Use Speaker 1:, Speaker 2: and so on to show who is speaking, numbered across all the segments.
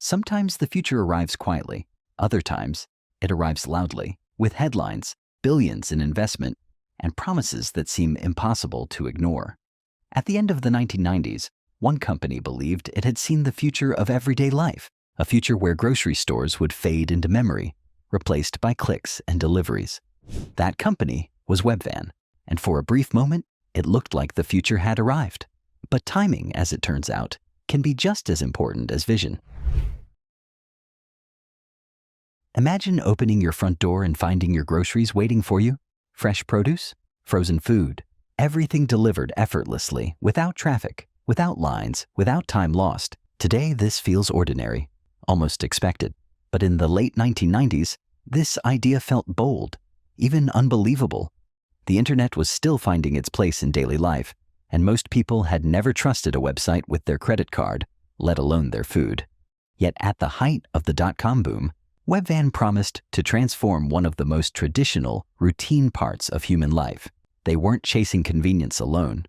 Speaker 1: Sometimes the future arrives quietly. Other times, it arrives loudly, with headlines, billions in investment, and promises that seem impossible to ignore. At the end of the 1990s, one company believed it had seen the future of everyday life, a future where grocery stores would fade into memory, replaced by clicks and deliveries. That company was Webvan, and for a brief moment, it looked like the future had arrived. But timing, as it turns out, can be just as important as vision. Imagine opening your front door and finding your groceries waiting for you. Fresh produce, frozen food, everything delivered effortlessly, without traffic, without lines, without time lost. Today, this feels ordinary, almost expected. But in the late 1990s, this idea felt bold, even unbelievable. The internet was still finding its place in daily life, and most people had never trusted a website with their credit card, let alone their food. Yet at the height of the dot-com boom, Webvan promised to transform one of the most traditional, routine parts of human life. They weren't chasing convenience alone.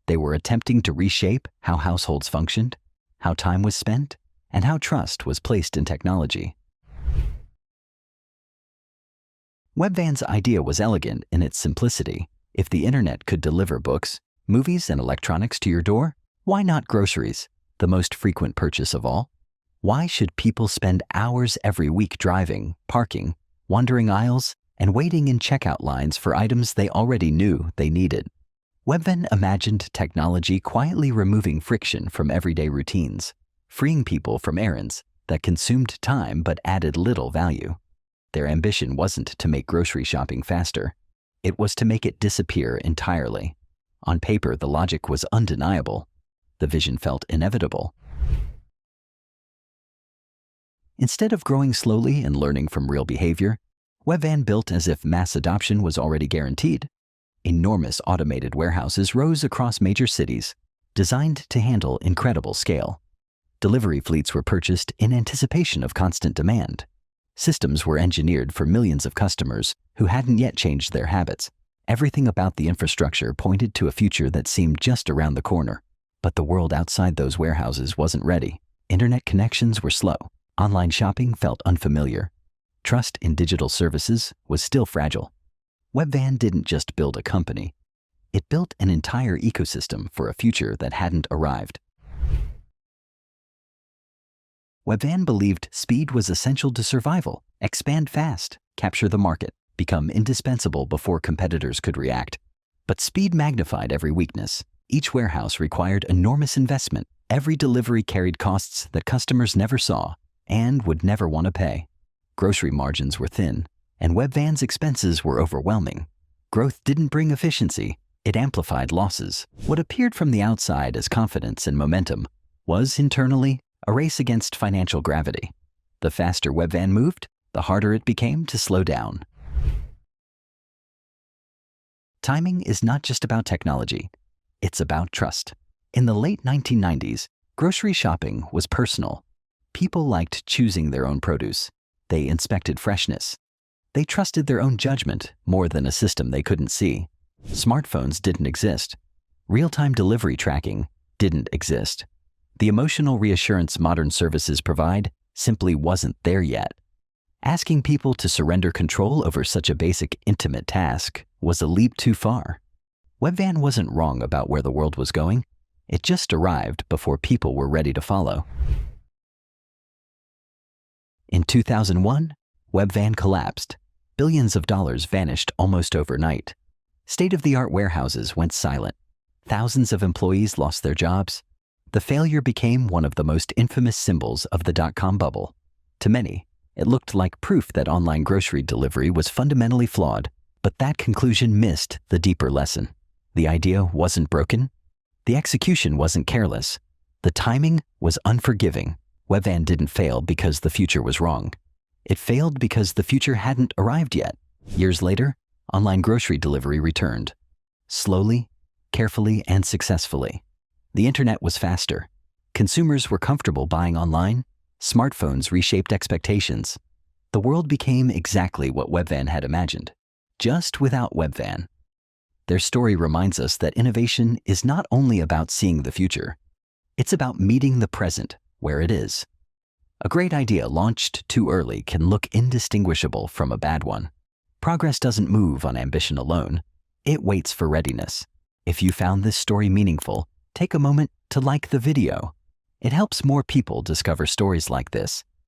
Speaker 1: They were attempting to reshape how households functioned, how time was spent, and how trust was placed in technology. Webvan's idea was elegant in its simplicity. If the internet could deliver books, movies, and electronics to your door, why not groceries, the most frequent purchase of all? Why should people spend hours every week driving, parking, wandering aisles, and waiting in checkout lines for items they already knew they needed? Webvan imagined technology quietly removing friction from everyday routines, freeing people from errands that consumed time but added little value. Their ambition wasn't to make grocery shopping faster. It was to make it disappear entirely. On paper, the logic was undeniable. The vision felt inevitable. Instead of growing slowly and learning from real behavior, Webvan built as if mass adoption was already guaranteed. Enormous automated warehouses rose across major cities, designed to handle incredible scale. Delivery fleets were purchased in anticipation of constant demand. Systems were engineered for millions of customers who hadn't yet changed their habits. Everything about the infrastructure pointed to a future that seemed just around the corner. But the world outside those warehouses wasn't ready. Internet connections were slow. Online shopping felt unfamiliar. Trust in digital services was still fragile. Webvan didn't just build a company. It built an entire ecosystem for a future that hadn't arrived. Webvan believed speed was essential to survival. Expand fast, capture the market, become indispensable before competitors could react. But speed magnified every weakness. Each warehouse required enormous investment. Every delivery carried costs that customers never saw and would never want to pay. Grocery margins were thin, and Webvan's expenses were overwhelming. Growth didn't bring efficiency, it amplified losses. What appeared from the outside as confidence and momentum was, internally, a race against financial gravity. The faster Webvan moved, the harder it became to slow down. Timing is not just about technology, it's about trust. In the late 1990s, grocery shopping was personal. People liked choosing their own produce. They inspected freshness. They trusted their own judgment more than a system they couldn't see. Smartphones didn't exist. Real-time delivery tracking didn't exist. The emotional reassurance modern services provide simply wasn't there yet. Asking people to surrender control over such a basic, intimate task was a leap too far. Webvan wasn't wrong about where the world was going. It just arrived before people were ready to follow. In 2001, Webvan collapsed. Billions of dollars vanished almost overnight. State-of-the-art warehouses went silent. Thousands of employees lost their jobs. The failure became one of the most infamous symbols of the dot-com bubble. To many, it looked like proof that online grocery delivery was fundamentally flawed, but that conclusion missed the deeper lesson. The idea wasn't broken. The execution wasn't careless. The timing was unforgiving. Webvan didn't fail because the future was wrong. It failed because the future hadn't arrived yet. Years later, online grocery delivery returned. Slowly, carefully, and successfully. The internet was faster. Consumers were comfortable buying online. Smartphones reshaped expectations. The world became exactly what Webvan had imagined, just without Webvan. Their story reminds us that innovation is not only about seeing the future. It's about meeting the present where it is. A great idea launched too early can look indistinguishable from a bad one. Progress doesn't move on ambition alone. It waits for readiness. If you found this story meaningful, take a moment to like the video. It helps more people discover stories like this.